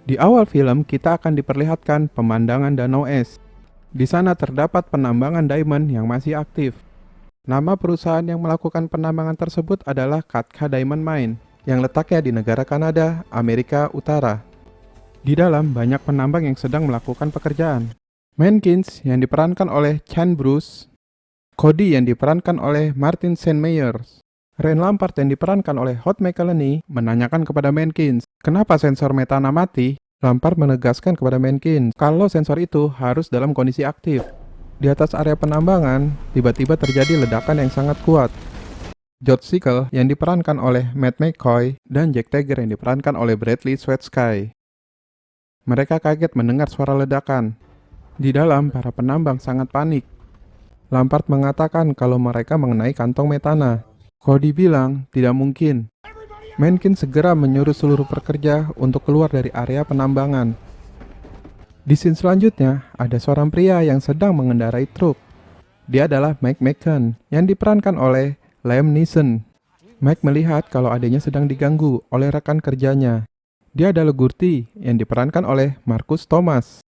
Di awal film, kita akan diperlihatkan pemandangan danau es. Di sana terdapat penambangan diamond yang masih aktif. Nama perusahaan yang melakukan penambangan tersebut adalah Katka Diamond Mine, yang letaknya di negara Kanada, Amerika Utara. Di dalam banyak penambang yang sedang melakukan pekerjaan. Mankins yang diperankan oleh Chan Bruce, Cody yang diperankan oleh Martin St. Meyers, Ren Lampard yang diperankan oleh Hot McElhenney menanyakan kepada Mankins, kenapa sensor metana mati? Lampard menegaskan kepada Mankins kalau sensor itu harus dalam kondisi aktif. Di atas area penambangan, tiba-tiba terjadi ledakan yang sangat kuat. George Sickle yang diperankan oleh Matt McCoy dan Jack Taggart yang diperankan oleh Bradley Swetsky. Mereka kaget mendengar suara ledakan. Di dalam, para penambang sangat panik. Lampard mengatakan kalau mereka mengenai kantong metana. Cody bilang tidak mungkin. Mankins segera menyuruh seluruh pekerja untuk keluar dari area penambangan. Di scene selanjutnya, ada seorang pria yang sedang mengendarai truk. Dia adalah Mike McCann, yang diperankan oleh Liam Neeson. Mike melihat kalau adiknya sedang diganggu oleh rekan kerjanya. Dia adalah Gurty, yang diperankan oleh Marcus Thomas.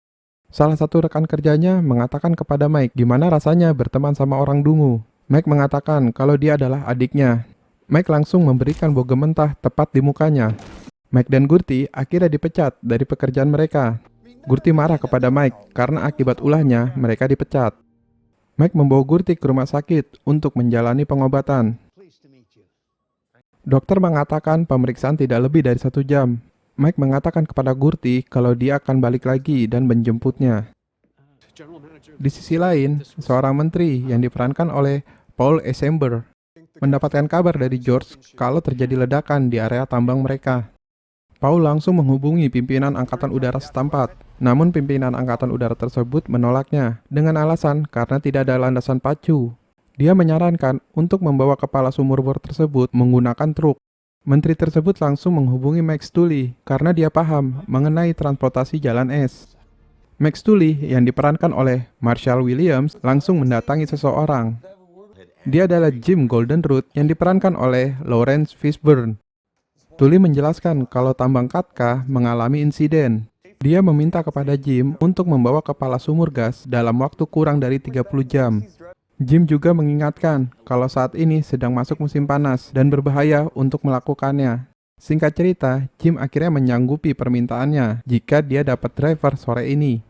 Salah satu rekan kerjanya mengatakan kepada Mike gimana rasanya berteman sama orang dungu. Mike mengatakan kalau dia adalah adiknya. Mike langsung memberikan bogem mentah tepat di mukanya. Mike dan Gurty akhirnya dipecat dari pekerjaan mereka. Gurty marah kepada Mike karena akibat ulahnya mereka dipecat. Mike membawa Gurty ke rumah sakit untuk menjalani pengobatan. Dokter mengatakan pemeriksaan tidak lebih dari 1 jam. Mike mengatakan kepada Gurty kalau dia akan balik lagi dan menjemputnya. Di sisi lain, seorang menteri yang diperankan oleh Paul Essember mendapatkan kabar dari George kalau terjadi ledakan di area tambang mereka. Paul langsung menghubungi pimpinan Angkatan Udara setempat, namun pimpinan Angkatan Udara tersebut menolaknya dengan alasan karena tidak ada landasan pacu. Dia menyarankan untuk membawa kepala sumur bor tersebut menggunakan truk. Menteri tersebut langsung menghubungi Max Tully karena dia paham mengenai transportasi jalan es. Max Tully yang diperankan oleh Marshall Williams langsung mendatangi seseorang. Dia adalah Jim Goldenroot yang diperankan oleh Lawrence Fishburne. Tully menjelaskan kalau tambang Katka mengalami insiden. Dia meminta kepada Jim untuk membawa kepala sumur gas dalam waktu kurang dari 30 jam. Jim juga mengingatkan kalau saat ini sedang masuk musim panas dan berbahaya untuk melakukannya. Singkat cerita, Jim akhirnya menyanggupi permintaannya jika dia dapat driver sore ini.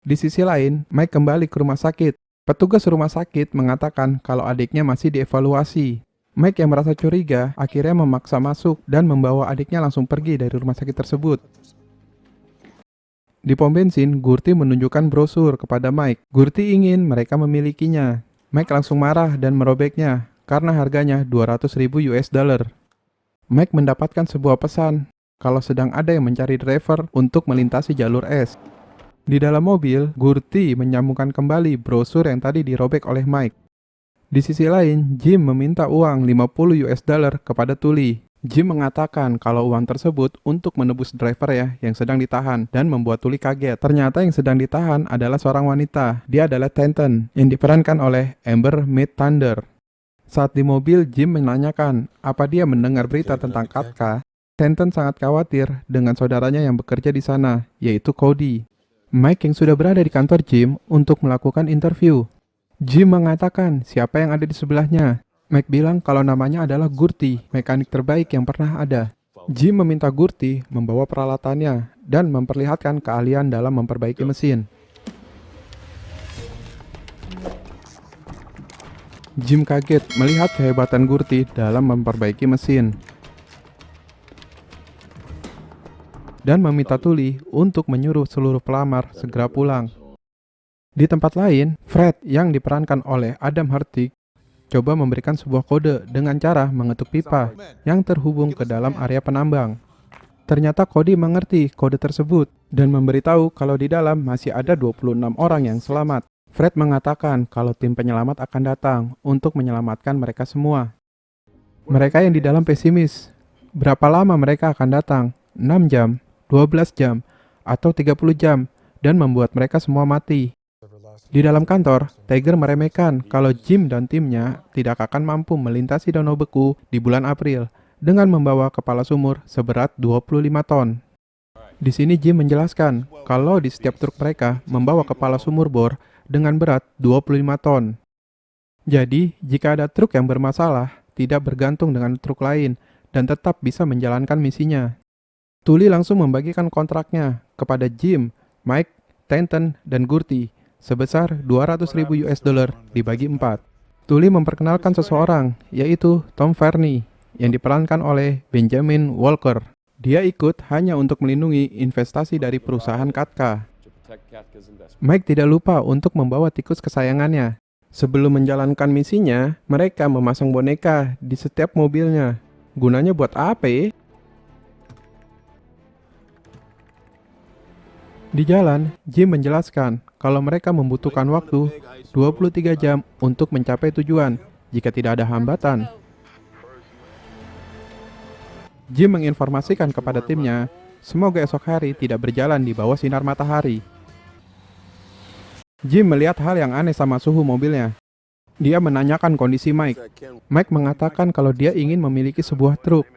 Di sisi lain, Mike kembali ke rumah sakit. Petugas rumah sakit mengatakan kalau adiknya masih dievaluasi. Mike yang merasa curiga akhirnya memaksa masuk dan membawa adiknya langsung pergi dari rumah sakit tersebut. Di pom bensin, Gurty menunjukkan brosur kepada Mike. Gurty ingin mereka memilikinya. Mike langsung marah dan merobeknya karena harganya 200.000 US dollar. Mike mendapatkan sebuah pesan kalau sedang ada yang mencari driver untuk melintasi jalur es. Di dalam mobil, Gurty menyambungkan kembali brosur yang tadi dirobek oleh Mike. Di sisi lain, Jim meminta uang 50 US dollar kepada Tully. Jim mengatakan kalau uang tersebut untuk menebus driver yang sedang ditahan dan membuat Tully kaget. Ternyata yang sedang ditahan adalah seorang wanita. Dia adalah Tanton yang diperankan oleh Amber Mid Thunder. Saat di mobil, Jim menanyakan apa dia mendengar berita tentang Katka. Tanton sangat khawatir dengan saudaranya yang bekerja di sana, yaitu Cody. Mike yang sudah berada di kantor Jim untuk melakukan interview. Jim mengatakan siapa yang ada di sebelahnya. Mike bilang kalau namanya adalah Gurty, mekanik terbaik yang pernah ada. Jim meminta Gurty membawa peralatannya dan memperlihatkan keahlian dalam memperbaiki mesin. Jim kaget melihat kehebatan Gurty dalam memperbaiki mesin dan meminta Tully untuk menyuruh seluruh pelamar segera pulang. Di tempat lain, Fred yang diperankan oleh Adam Hertig coba memberikan sebuah kode dengan cara mengetuk pipa yang terhubung ke dalam area penambang. Ternyata Cody mengerti kode tersebut dan memberitahu kalau di dalam masih ada 26 orang yang selamat. Fred mengatakan kalau tim penyelamat akan datang untuk menyelamatkan mereka semua. Mereka yang di dalam pesimis. Berapa lama mereka akan datang? 6 jam, 12 jam, atau 30 jam, dan membuat mereka semua mati. Di dalam kantor, Tiger meremehkan kalau Jim dan timnya tidak akan mampu melintasi danau beku di bulan April dengan membawa kepala sumur seberat 25 ton. Di sini Jim menjelaskan kalau di setiap truk mereka membawa kepala sumur bor dengan berat 25 ton. Jadi, jika ada truk yang bermasalah, tidak bergantung dengan truk lain dan tetap bisa menjalankan misinya. Tuli langsung membagikan kontraknya kepada Jim, Mike, Tanton, dan Gurty sebesar 200.000 US dollar dibagi 4. Tuli memperkenalkan seseorang, yaitu Tom Fernie, yang diperankan oleh Benjamin Walker. Dia ikut hanya untuk melindungi investasi dari perusahaan Katka. Mike tidak lupa untuk membawa tikus kesayangannya. Sebelum menjalankan misinya, mereka memasang boneka di setiap mobilnya. Gunanya buat apa ya? Di jalan, Jim menjelaskan kalau mereka membutuhkan waktu 23 jam untuk mencapai tujuan jika tidak ada hambatan. Jim menginformasikan kepada timnya, semoga esok hari tidak berjalan di bawah sinar matahari. Jim melihat hal yang aneh sama suhu mobilnya. Dia menanyakan kondisi Mike. Mike mengatakan kalau dia ingin memiliki sebuah truk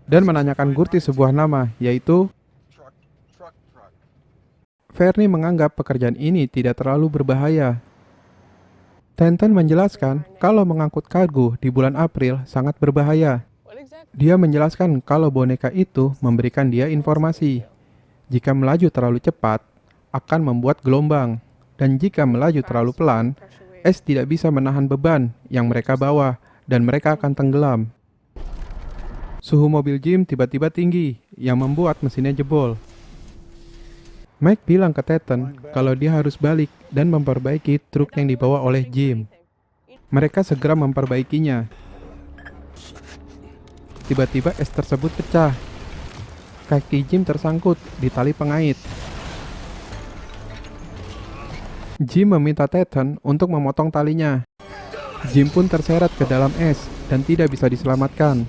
dan menanyakan Gurty sebuah nama, yaitu Fernie menganggap pekerjaan ini tidak terlalu berbahaya. Tanton menjelaskan kalau mengangkut kargo di bulan April sangat berbahaya. Dia menjelaskan kalau boneka itu memberikan dia informasi. Jika melaju terlalu cepat, akan membuat gelombang. Dan jika melaju terlalu pelan, es tidak bisa menahan beban yang mereka bawa dan mereka akan tenggelam. Suhu mobil Jim tiba-tiba tinggi yang membuat mesinnya jebol. Mike bilang ke Tanton kalau dia harus balik dan memperbaiki truk yang dibawa oleh Jim. Mereka segera memperbaikinya. Tiba-tiba es tersebut pecah. Kaki Jim tersangkut di tali pengait. Jim meminta Tanton untuk memotong talinya. Jim pun terseret ke dalam es dan tidak bisa diselamatkan.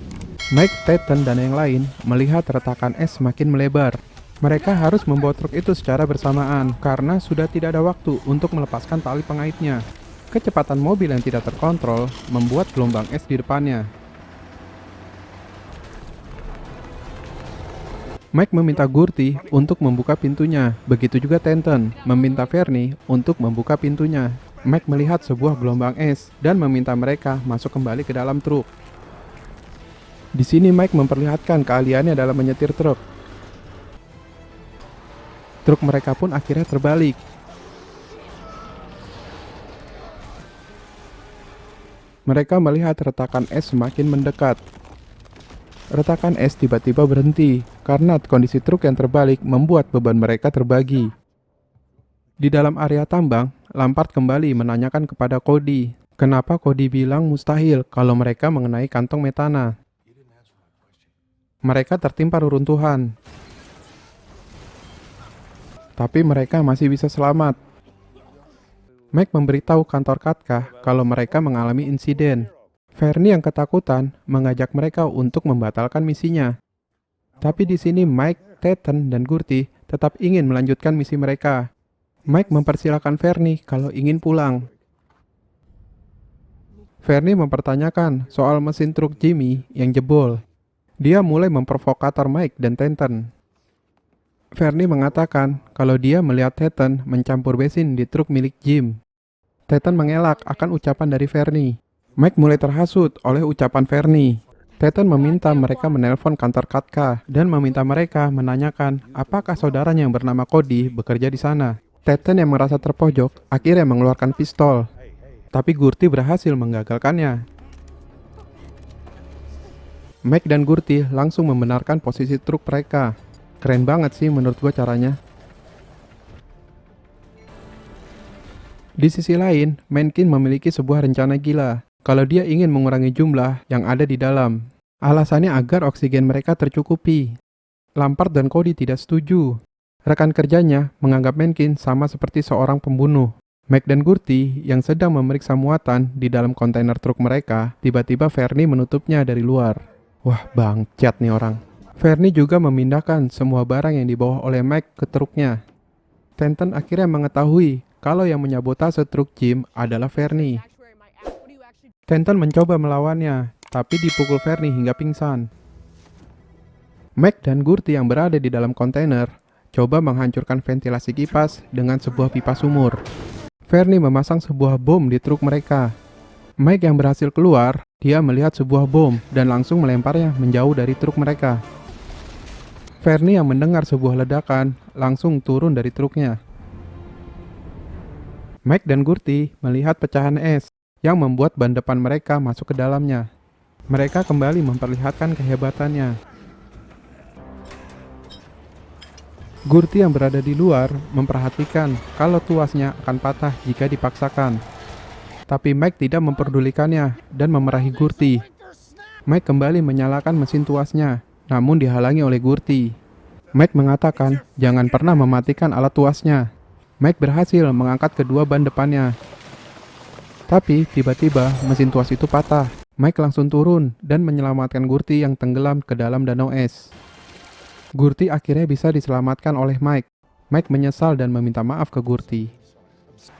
Mike, Tanton, dan yang lain melihat retakan es semakin melebar. Mereka harus membawa truk itu secara bersamaan karena sudah tidak ada waktu untuk melepaskan tali pengaitnya. Kecepatan mobil yang tidak terkontrol membuat gelombang es di depannya. Mike meminta Gurty untuk membuka pintunya, begitu juga Tanton meminta Fernie untuk membuka pintunya. Mike melihat sebuah gelombang es dan meminta mereka masuk kembali ke dalam truk. Di sini Mike memperlihatkan keahliannya dalam menyetir truk. Truk mereka pun akhirnya terbalik. Mereka melihat retakan es semakin mendekat. Retakan es tiba-tiba berhenti karena kondisi truk yang terbalik membuat beban mereka terbagi. Di dalam area tambang, Lampard kembali menanyakan kepada Cody, kenapa Cody bilang mustahil kalau mereka mengenai kantong metana. Mereka tertimpa reruntuhan, tapi mereka masih bisa selamat. Mike memberitahu kantor Katka kalau mereka mengalami insiden. Fernie yang ketakutan mengajak mereka untuk membatalkan misinya. Tapi di sini Mike, Tanton, dan Gurty tetap ingin melanjutkan misi mereka. Mike mempersilahkan Fernie kalau ingin pulang. Fernie mempertanyakan soal mesin truk Jimmy yang jebol. Dia mulai memprovokator Mike dan Tanton. Fernie mengatakan kalau dia melihat Tanton mencampur bensin di truk milik Jim. Tanton mengelak akan ucapan dari Fernie. Mike mulai terhasut oleh ucapan Fernie. Tanton meminta mereka menelpon kantor Katka dan meminta mereka menanyakan apakah saudaranya yang bernama Cody bekerja di sana. Tanton yang merasa terpojok akhirnya mengeluarkan pistol. Tapi Gurty berhasil menggagalkannya. Mike dan Gurty langsung membenarkan posisi truk mereka. Keren banget sih menurut gue caranya. Di sisi lain, Mencken memiliki sebuah rencana gila kalau dia ingin mengurangi jumlah yang ada di dalam. Alasannya agar oksigen mereka tercukupi. Lampard dan Cody tidak setuju. Rekan kerjanya menganggap Mencken sama seperti seorang pembunuh. Mike dan Gurty yang sedang memeriksa muatan di dalam kontainer truk mereka, tiba-tiba Fernie menutupnya dari luar. Wah, bangcat nih orang. Fernie juga memindahkan semua barang yang dibawa oleh Mike ke truknya. Tanton akhirnya mengetahui kalau yang menyabotase truk Jim adalah Fernie. Tanton mencoba melawannya, tapi dipukul Fernie hingga pingsan. Mike dan Gurty yang berada di dalam kontainer coba menghancurkan ventilasi kipas dengan sebuah pipa sumur. Fernie memasang sebuah bom di truk mereka. Mike yang berhasil keluar, dia melihat sebuah bom dan langsung melemparnya menjauh dari truk mereka. Fernie yang mendengar sebuah ledakan langsung turun dari truknya. Mike dan Gurty melihat pecahan es yang membuat ban depan mereka masuk ke dalamnya. Mereka kembali memperlihatkan kehebatannya. Gurty yang berada di luar memperhatikan kalau tuasnya akan patah jika dipaksakan. Tapi Mike tidak memperdulikannya dan memarahi Gurty. Mike kembali menyalakan mesin tuasnya, namun dihalangi oleh Gurty. Mike mengatakan jangan pernah mematikan alat tuasnya. Mike berhasil mengangkat kedua ban depannya. Tapi tiba-tiba mesin tuas itu patah. Mike langsung turun dan menyelamatkan Gurty yang tenggelam ke dalam danau es. Gurty akhirnya bisa diselamatkan oleh Mike. Mike menyesal dan meminta maaf ke Gurty.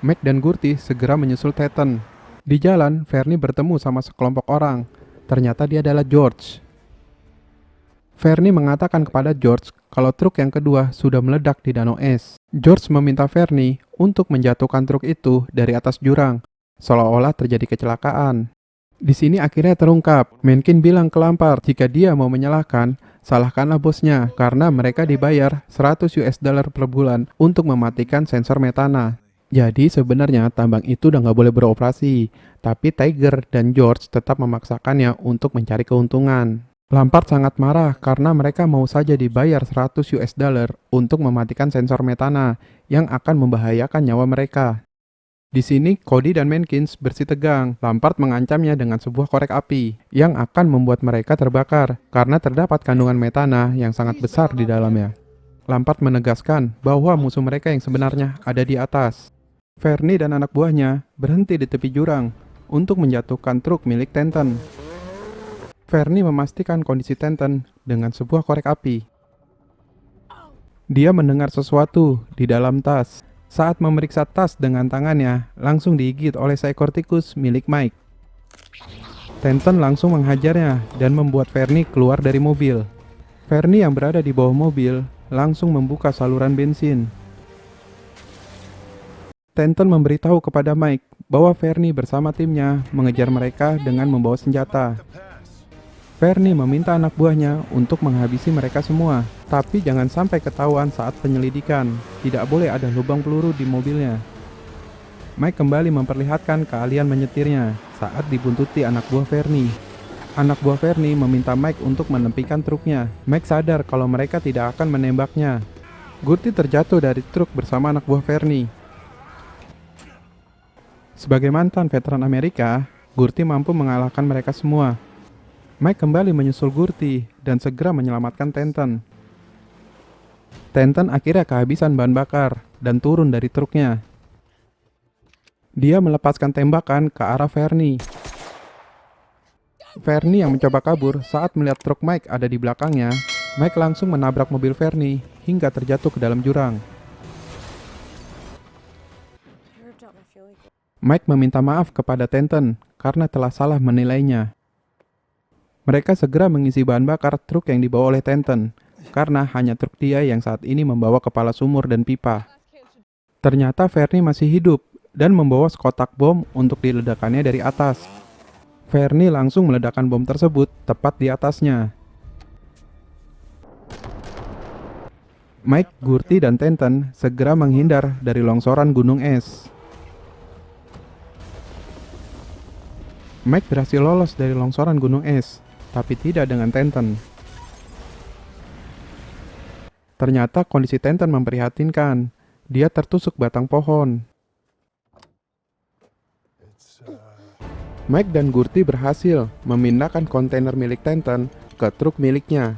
Mike dan Gurty segera menyusul Tetton. Di jalan, Fernie bertemu sama sekelompok orang. Ternyata dia adalah George. Fernie mengatakan kepada George kalau truk yang kedua sudah meledak di danau es. George meminta Fernie untuk menjatuhkan truk itu dari atas jurang, seolah-olah terjadi kecelakaan. Di sini akhirnya terungkap, Mencken bilang ke Lampard jika dia mau menyalahkan, salahkanlah bosnya karena mereka dibayar $100 per bulan untuk mematikan sensor metana. Jadi sebenarnya tambang itu udah nggak boleh beroperasi, tapi Tiger dan George tetap memaksakannya untuk mencari keuntungan. Lampard sangat marah karena mereka mau saja dibayar $100 untuk mematikan sensor metana yang akan membahayakan nyawa mereka. Di sini, Cody dan Mencken bersitegang. Lampard mengancamnya dengan sebuah korek api yang akan membuat mereka terbakar karena terdapat kandungan metana yang sangat besar di dalamnya. Lampard menegaskan bahwa musuh mereka yang sebenarnya ada di atas. Fernie dan anak buahnya berhenti di tepi jurang untuk menjatuhkan truk milik Tetton. Fernie memastikan kondisi Tetton dengan sebuah korek api. Dia mendengar sesuatu di dalam tas. Saat memeriksa tas dengan tangannya, langsung digigit oleh seekor tikus milik Mike. Tetton langsung menghajarnya dan membuat Fernie keluar dari mobil. Fernie yang berada di bawah mobil langsung membuka saluran bensin. Tetton memberitahu kepada Mike bahwa Fernie bersama timnya mengejar mereka dengan membawa senjata. Fernie meminta anak buahnya untuk menghabisi mereka semua, tapi jangan sampai ketahuan saat penyelidikan. Tidak boleh ada lubang peluru di mobilnya. Mike kembali memperlihatkan keahlian menyetirnya saat dibuntuti anak buah Fernie. Anak buah Fernie meminta Mike untuk menepikan truknya. Mike sadar kalau mereka tidak akan menembaknya. Gurty terjatuh dari truk bersama anak buah Fernie. Sebagai mantan veteran Amerika, Gurty mampu mengalahkan mereka semua. Mike kembali menyusul Gurty dan segera menyelamatkan Tetton. Tetton akhirnya kehabisan bahan bakar dan turun dari truknya. Dia melepaskan tembakan ke arah Fernie. Fernie yang mencoba kabur saat melihat truk Mike ada di belakangnya, Mike langsung menabrak mobil Fernie hingga terjatuh ke dalam jurang. Mike meminta maaf kepada Tetton karena telah salah menilainya. Mereka segera mengisi bahan bakar truk yang dibawa oleh Tetton, karena hanya truk dia yang saat ini membawa kepala sumur dan pipa. Ternyata Fernie masih hidup dan membawa sekotak bom untuk diledakannya dari atas. Fernie langsung meledakkan bom tersebut tepat di atasnya. Mike, Gurty, dan Tetton segera menghindar dari longsoran gunung es. Mike berhasil lolos dari longsoran gunung es, tapi tidak dengan Tetton. Ternyata kondisi Tetton memprihatinkan. Dia tertusuk batang pohon. Mike dan Gurty berhasil memindahkan kontainer milik Tetton ke truk miliknya.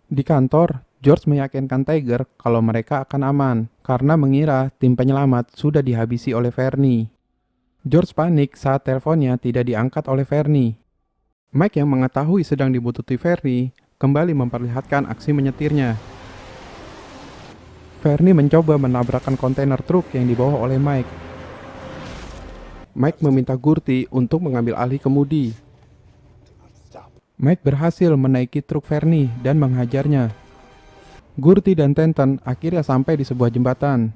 Di kantor, George meyakinkan Tiger kalau mereka akan aman karena mengira tim penyelamat sudah dihabisi oleh Fernie. George panik saat teleponnya tidak diangkat oleh Fernie. Mike yang mengetahui sedang dibututi Fernie kembali memperlihatkan aksi menyetirnya. Fernie mencoba menabrakkan kontainer truk yang dibawa oleh Mike. Mike meminta Gurty untuk mengambil alih kemudi. Mike berhasil menaiki truk Fernie dan menghajarnya. Gurty dan Tenten akhirnya sampai di sebuah jembatan.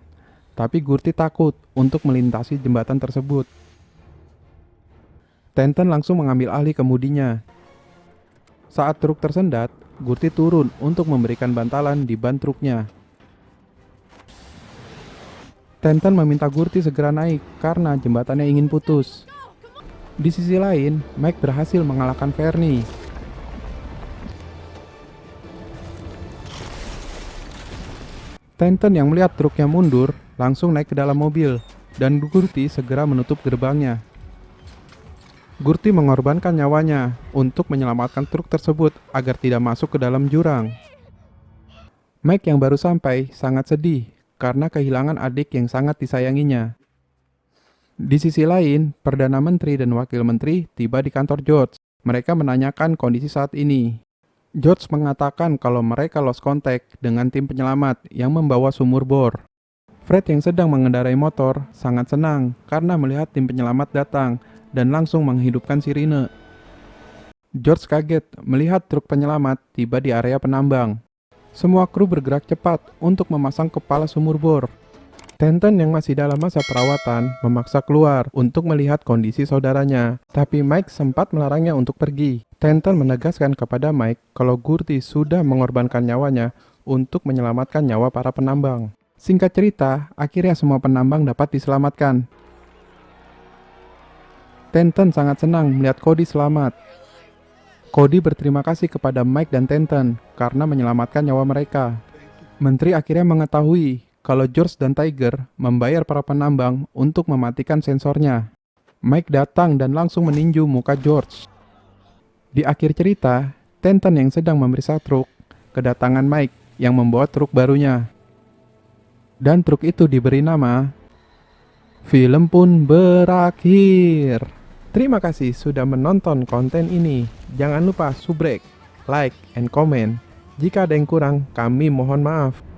Tapi Gurty takut untuk melintasi jembatan tersebut. Tenten langsung mengambil alih kemudinya. Saat truk tersendat, Gurty turun untuk memberikan bantalan di ban truknya. Tenten meminta Gurty segera naik karena jembatannya ingin putus. Di sisi lain, Mike berhasil mengalahkan Fernie. Tenten yang melihat truknya mundur langsung naik ke dalam mobil dan Gurty segera menutup gerbangnya. Gurty mengorbankan nyawanya untuk menyelamatkan truk tersebut agar tidak masuk ke dalam jurang. Mike yang baru sampai sangat sedih karena kehilangan adik yang sangat disayanginya. Di sisi lain, Perdana Menteri dan Wakil Menteri tiba di kantor George. Mereka menanyakan kondisi saat ini. George mengatakan kalau mereka lost contact dengan tim penyelamat yang membawa sumur bor. Fred yang sedang mengendarai motor sangat senang karena melihat tim penyelamat datang dan langsung menghidupkan sirine. George kaget melihat truk penyelamat tiba di area penambang. Semua kru bergerak cepat untuk memasang kepala sumur bor. Tenten yang masih dalam masa perawatan memaksa keluar untuk melihat kondisi saudaranya, tapi Mike sempat melarangnya untuk pergi. Tenten menegaskan kepada Mike kalau Gurty sudah mengorbankan nyawanya untuk menyelamatkan nyawa para penambang. Singkat cerita, akhirnya semua penambang dapat diselamatkan. Tenten sangat senang melihat Cody selamat. Cody berterima kasih kepada Mike dan Tenten karena menyelamatkan nyawa mereka. Menteri akhirnya mengetahui kalau George dan Tiger membayar para penambang untuk mematikan sensornya. Mike datang dan langsung meninju muka George. Di akhir cerita, Tenten yang sedang memeriksa truk kedatangan Mike yang membawa truk barunya. Dan truk itu diberi nama. Film pun berakhir. Terima kasih sudah menonton konten ini. Jangan lupa subrek, like, and comment. Jika ada yang kurang, kami mohon maaf.